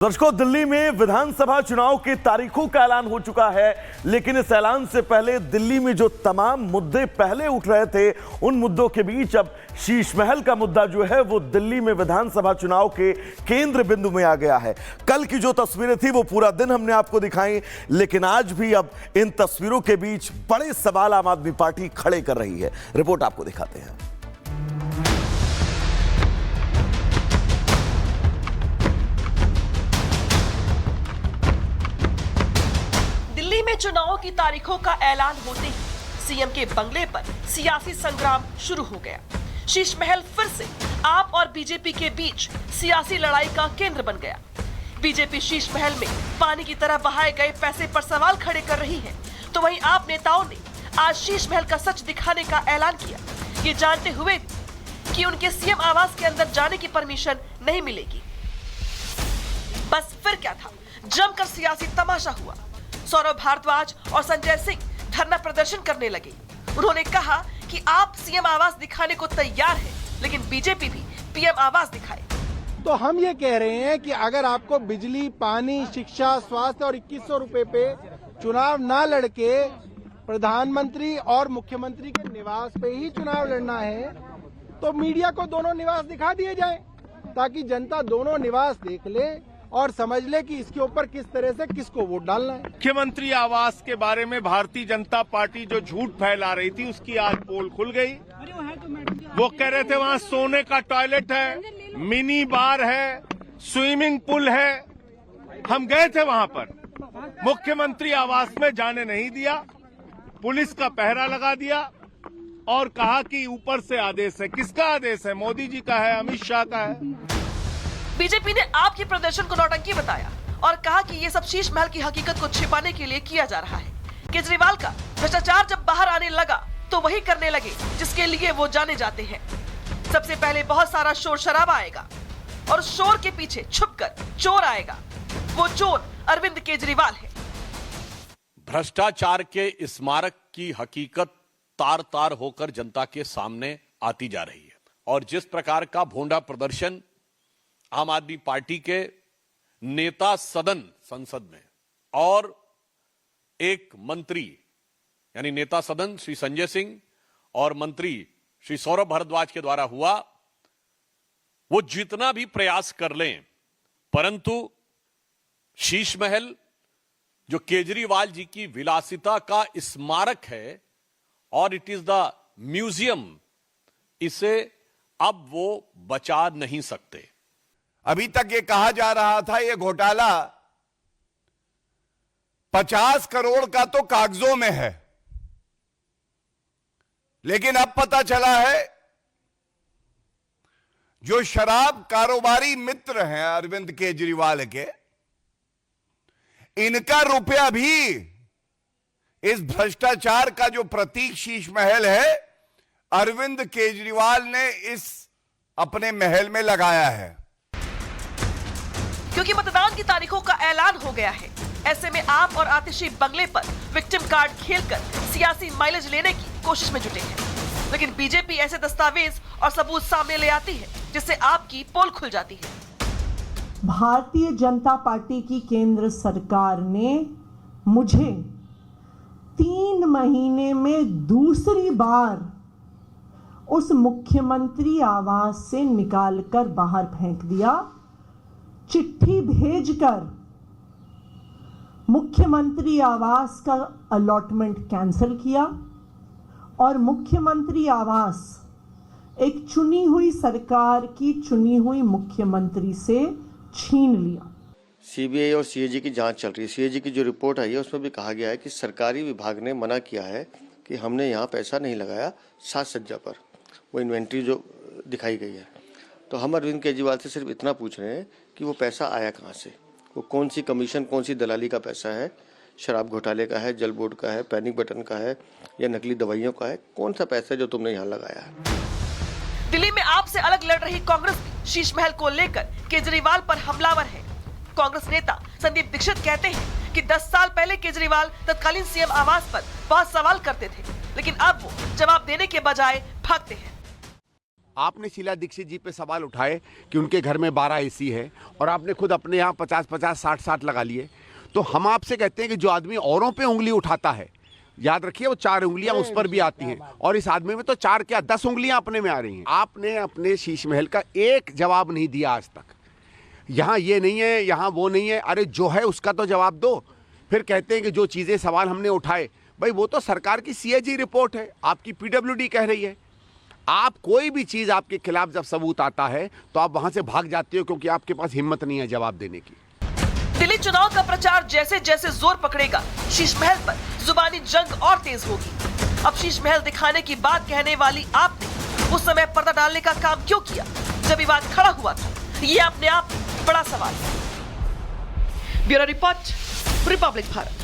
दर्शकों, दिल्ली में विधानसभा चुनाव की तारीखों का ऐलान हो चुका है, लेकिन इस ऐलान से पहले दिल्ली में जो तमाम मुद्दे पहले उठ रहे थे, उन मुद्दों के बीच अब शीश महल का मुद्दा जो है वो दिल्ली में विधानसभा चुनाव के केंद्र बिंदु में आ गया है। कल की जो तस्वीरें थी वो पूरा दिन हमने आपको दिखाई, लेकिन आज भी अब इन तस्वीरों के बीच बड़े सवाल आम आदमी पार्टी खड़े कर रही है। रिपोर्ट आपको दिखाते हैं। दिल्ली में चुनाव की तारीखों का ऐलान होते ही सीएम के बंगले पर सियासी संग्राम शुरू हो गया। शीश महल फिर से आप और बीजेपी के बीच सियासी लड़ाई का केंद्र बन गया। बीजेपी शीश महल में पानी की तरह बहाए गए पैसे पर सवाल खड़े कर रही है, तो वहीं आप नेताओं ने आज शीश महल का सच दिखाने का ऐलान किया, ये जानते हुए कि उनके सीएम आवास के अंदर जाने की परमिशन नहीं मिलेगी। बस फिर क्या था, जमकर सियासी तमाशा हुआ। सौरभ भारद्वाज और संजय सिंह धरना प्रदर्शन करने लगे। उन्होंने कहा कि आप सीएम आवास दिखाने को तैयार हैं, लेकिन बीजेपी भी पीएम आवास दिखाए। तो हम ये कह रहे हैं कि अगर आपको बिजली, पानी, शिक्षा, स्वास्थ्य और 2100 रुपए पे चुनाव ना लड़के प्रधानमंत्री और मुख्यमंत्री के निवास पे ही चुनाव लड़ना है, तो मीडिया को दोनों निवास दिखा दिए जाएं, ताकि जनता दोनों निवास देख ले और समझ ले कि इसके ऊपर किस तरह से किसको वोट डालना है। मुख्यमंत्री आवास के बारे में भारतीय जनता पार्टी जो झूठ फैला रही थी, उसकी आज पोल खुल गई। वो कह रहे थे वहाँ सोने का टॉयलेट है, मिनी बार है, स्विमिंग पूल है। हम गए थे वहाँ पर, मुख्यमंत्री आवास में जाने नहीं दिया, पुलिस का पहरा लगा दिया और कहा कि ऊपर से आदेश है। किसका आदेश है? मोदी जी का है, अमित शाह का है। बीजेपी ने आपके प्रदर्शन को नौटंकी बताया और कहा कि ये सब शीश महल की हकीकत को छिपाने के लिए किया जा रहा है। केजरीवाल का भ्रष्टाचार जब बाहर आने लगा तो वही करने लगे जिसके लिए वो जाने जाते हैं। सबसे पहले बहुत सारा शोर शराबा आएगा और शोर के पीछे छुपकर चोर आएगा। वो चोर अरविंद केजरीवाल है। भ्रष्टाचार के स्मारक की हकीकत तार तार होकर जनता के सामने आती जा रही है और जिस प्रकार का भोंडा प्रदर्शन आम आदमी पार्टी के नेता सदन संसद में और एक मंत्री यानी नेता सदन श्री संजय सिंह और मंत्री श्री सौरभ भारद्वाज के द्वारा हुआ, वो जितना भी प्रयास कर लें, परंतु शीश महल जो केजरीवाल जी की विलासिता का स्मारक है और इट इज द म्यूजियम, इसे अब वो बचा नहीं सकते। अभी तक ये कहा जा रहा था ये घोटाला 50 करोड़ का तो कागजों में है, लेकिन अब पता चला है जो शराब कारोबारी मित्र हैं अरविंद केजरीवाल के, इनका रुपया भी इस भ्रष्टाचार का जो प्रतीक शीश महल है, अरविंद केजरीवाल ने इस अपने महल में लगाया है। क्योंकि मतदान की तारीखों का ऐलान हो गया है, ऐसे में आप और आतिशी बंगले पर विक्टिम कार्ड खेलकर सियासी माइलेज लेने की कोशिश में जुटे हैं। लेकिन बीजेपी ऐसे दस्तावेज और सबूत सामने ले आती है जिससे आपकी पोल खुल जाती है। भारतीय जनता पार्टी की केंद्र सरकार ने मुझे 3 महीने में दूसरी बार उस मुख्यमंत्री आवास से निकालकर बाहर फेंक दिया। चिट्ठी भेजकर मुख्यमंत्री आवास का अलॉटमेंट कैंसिल किया और मुख्यमंत्री आवास एक चुनी हुई सरकार की चुनी हुई मुख्यमंत्री से छीन लिया। सीबीआई और सीएजी की जांच चल रही है। सीएजी की जो रिपोर्ट आई है उसमें भी कहा गया है कि सरकारी विभाग ने मना किया है कि हमने यहाँ पैसा नहीं लगाया साज सज्जा पर, वो इन्वेंट्री जो दिखाई गई है। तो हम अरविंद केजरीवाल से सिर्फ इतना पूछ रहे हैं कि वो पैसा आया कहाँ से, वो कौन सी कमीशन, कौन सी दलाली का पैसा है, शराब घोटाले का है, जल बोर्ड का है, पैनिक बटन का है या नकली दवाइयों का है, कौन सा पैसा है जो तुमने यहाँ लगाया है। दिल्ली में आपसे अलग लड़ रही कांग्रेस भी शीश महल को लेकर केजरीवाल पर हमलावर है। कांग्रेस नेता संदीप दीक्षित कहते हैं कि 10 साल पहले केजरीवाल तत्कालीन सीएम आवास पर बहुत सवाल करते थे, लेकिन अब वो जवाब देने के बजाय भागते हैं। आपने शीला दीक्षित जी पे सवाल उठाए कि उनके घर में 12 एसी है और आपने खुद अपने यहाँ 50-50, 60-60 लगा लिए। तो हम आपसे कहते हैं कि जो आदमी औरों पे उंगली उठाता है, याद रखिए वो 4 उंगलियां उस पर भी आती हैं, और इस आदमी में तो 4 क्या 10 उंगलियां अपने में आ रही हैं। आपने अपने शीश महल का एक जवाब नहीं दिया आज तक। यहाँ ये नहीं है, यहाँ वो नहीं है, अरे जो है उसका तो जवाब दो। फिर कहते हैं कि जो चीज़ें सवाल हमने उठाए, भाई वो तो सरकार की CAG रिपोर्ट है, आपकी PWD कह रही है। आप कोई भी चीज़ आपके खिलाफ जब सबूत आता है तो आप वहाँ से भाग जाते हो, क्योंकि आपके पास हिम्मत नहीं है जवाब देने की। दिल्ली चुनाव का प्रचार जैसे जैसे जोर पकड़ेगा, शीश महल पर जुबानी जंग और तेज होगी। अब शीश महल दिखाने की बात कहने वाली आपने उस समय पर्दा डालने का काम क्यों किया जब विवाद खड़ा हुआ था? ये अपने आप में बड़ा सवाल है। Bureau report, Republic Bharat.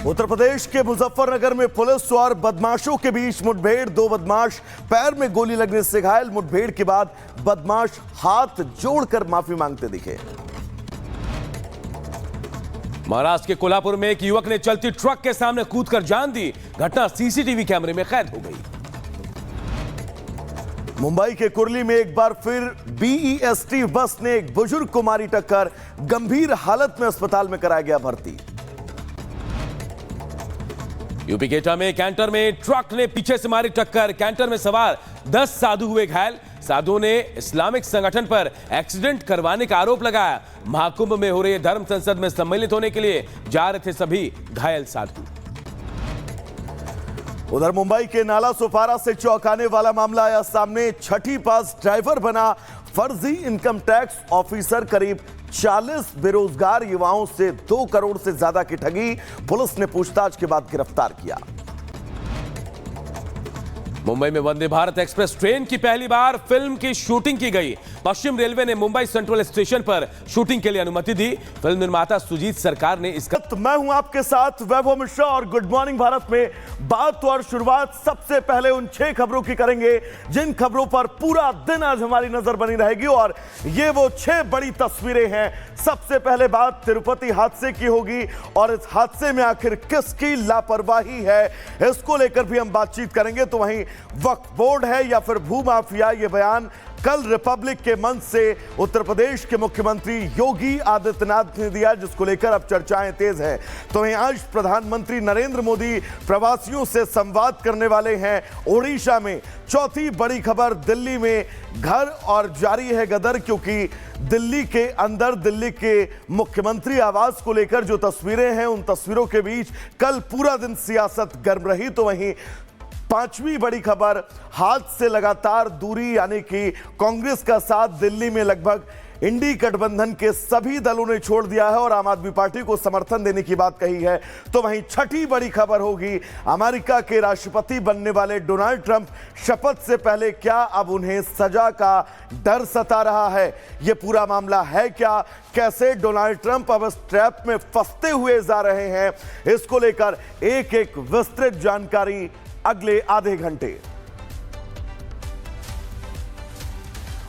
Uttar Pradesh के मुजफ्फरनगर में पुलिस और बदमाशों के बीच मुठभेड़, 2 बदमाश पैर में गोली लगने से घायल। मुठभेड़ के बाद बदमाश हाथ जोड़कर माफी मांगते दिखे। महाराष्ट्र के कोल्हापुर में एक युवक ने चलती ट्रक के सामने कूदकर जान दी। घटना CCTV कैमरे में कैद हो गई। मुंबई के कुर्ली में एक बार फिर BEST बस ने एक बुजुर्ग को मारी टक्कर, गंभीर हालत में अस्पताल में कराया गया भर्ती। यूपी के एटा में कैंटर में ट्रक ने पीछे से मारी टक्कर, कैंटर में सवार 10 साधु हुए घायल। साधुओं ने इस्लामिक संगठन पर एक्सीडेंट करवाने का आरोप लगाया। महाकुंभ में हो रहे धर्म संसद में सम्मिलित होने के लिए जा रहे थे सभी घायल साधु। उधर मुंबई के नाला सोपारा से चौंकाने वाला मामला आया सामने। छठी पास ड्राइवर बना फर्जी इनकम टैक्स ऑफिसर, करीब 40 बेरोजगार युवाओं से 2 करोड़ से ज्यादा की ठगी, पुलिस ने पूछताछ के बाद गिरफ्तार किया। मुंबई में वंदे भारत एक्सप्रेस ट्रेन की पहली बार फिल्म की शूटिंग की गई। पश्चिम रेलवे ने मुंबई सेंट्रल स्टेशन पर शूटिंग के लिए अनुमति दी। फिल्म निर्माता सुजीत सरकार ने इसका। मैं हूं आपके साथ वैभव मिश्रा और गुड मॉर्निंग भारत में बात और शुरुआत सबसे पहले उन 6 खबरों की करेंगे जिन खबरों पर पूरा दिन आज हमारी नजर बनी रहेगी, और ये वो 6 बड़ी तस्वीरें हैं। सबसे पहले बात तिरुपति हादसे की होगी, और इस हादसे में आखिर किसकी लापरवाही है इसको लेकर भी हम बातचीत करेंगे। तो वहीं वक्फ बोर्ड है या फिर भूमाफिया, ये बयान कल रिपब्लिक के मंच से उत्तर प्रदेश के मुख्यमंत्री योगी आदित्यनाथ ने दिया, जिसको लेकर अब चर्चाएं तेज हैं। तो वहीं आज प्रधानमंत्री नरेंद्र मोदी प्रवासियों से संवाद करने वाले हैं ओडिशा में। चौथी बड़ी खबर, दिल्ली में घर और जारी है गदर, क्योंकि दिल्ली के अंदर दिल्ली के मुख्यमंत्री आवास को लेकर जो तस्वीरें हैं उन तस्वीरों के बीच कल पूरा दिन सियासत गर्म रही। तो वहीं 5वीं बड़ी खबर, हाथ से लगातार दूरी, यानी कि कांग्रेस का साथ दिल्ली में लगभग इंडी गठबंधन के सभी दलों ने छोड़ दिया है और आम आदमी पार्टी को समर्थन देने की बात कही है। तो वहीं छठी बड़ी खबर होगी, अमेरिका के राष्ट्रपति बनने वाले डोनाल्ड ट्रंप शपथ से पहले क्या अब उन्हें सजा का डर सता रहा है? यह पूरा मामला है क्या? कैसे डोनाल्ड ट्रंप अब इस ट्रैप में फंसते हुए जा रहे हैं? इसको लेकर एक एक विस्तृत जानकारी अगले आधे घंटे।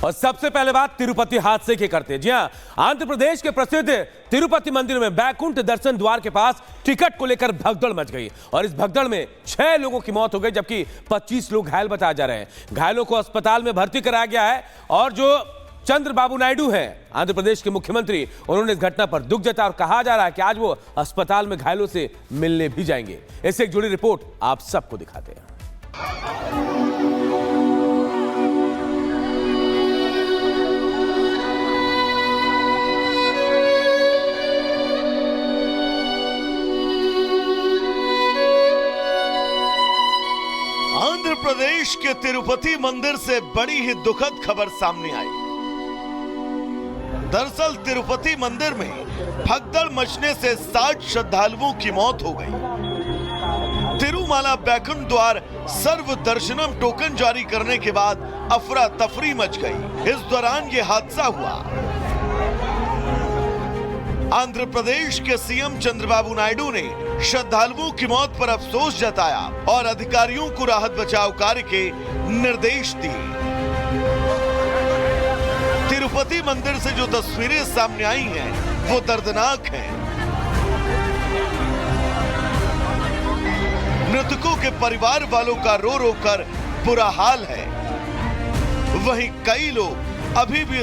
और सबसे पहले बात तिरुपति हादसे की करते हैं। जी हां, आंध्र प्रदेश के प्रसिद्ध तिरुपति मंदिर में बैकुंठ दर्शन द्वार के पास टिकट को लेकर भगदड़ मच गई, और इस भगदड़ में 6 लोगों की मौत हो गई, जबकि 25 लोग घायल बताए जा रहे हैं। घायलों को अस्पताल में भर्ती कराया गया है, और जो चंद्रबाबू नायडू हैं आंध्र प्रदेश के मुख्यमंत्री, उन्होंने इस घटना पर दुख जताया और कहा जा रहा है कि आज वो अस्पताल में घायलों से मिलने भी जाएंगे। इससे एक जुड़ी रिपोर्ट आप सबको दिखाते हैं। आंध्र प्रदेश के तिरुपति मंदिर से बड़ी ही दुखद खबर सामने आई। दरअसल तिरुपति मंदिर में भगदड़ मचने से 60 श्रद्धालुओं की मौत हो गई। तिरुमाला बैकुंठ द्वार सर्व दर्शनम टोकन जारी करने के बाद अफरा तफरी मच गई। इस दौरान यह हादसा हुआ। आंध्र प्रदेश के सीएम चंद्रबाबू नायडू ने श्रद्धालुओं की मौत पर अफसोस जताया और अधिकारियों को राहत बचाव कार्य के निर्देश दिए। तिरुपति मंदिर से जो तस्वीरें सामने आई हैं वो दर्दनाक है। मृतकों के परिवार वालों का रो रो कर बुरा हाल है। वहीं कई लोग अभी भी